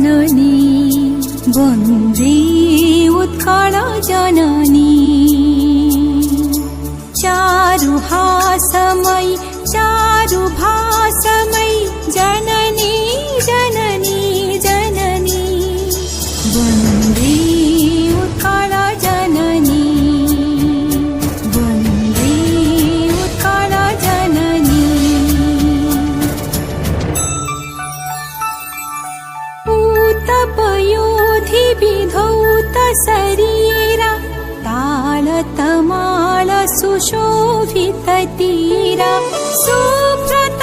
जननी वन्दे उत्कल जननी चारुहासमयी चारुभासमयी जननी जननी जननी वन्दे उत्कल जननी वन्दे उत्कल जननी पूतपयोधि विधौत शरीरा तालतमाल सुशोभित तीरा सुव्रत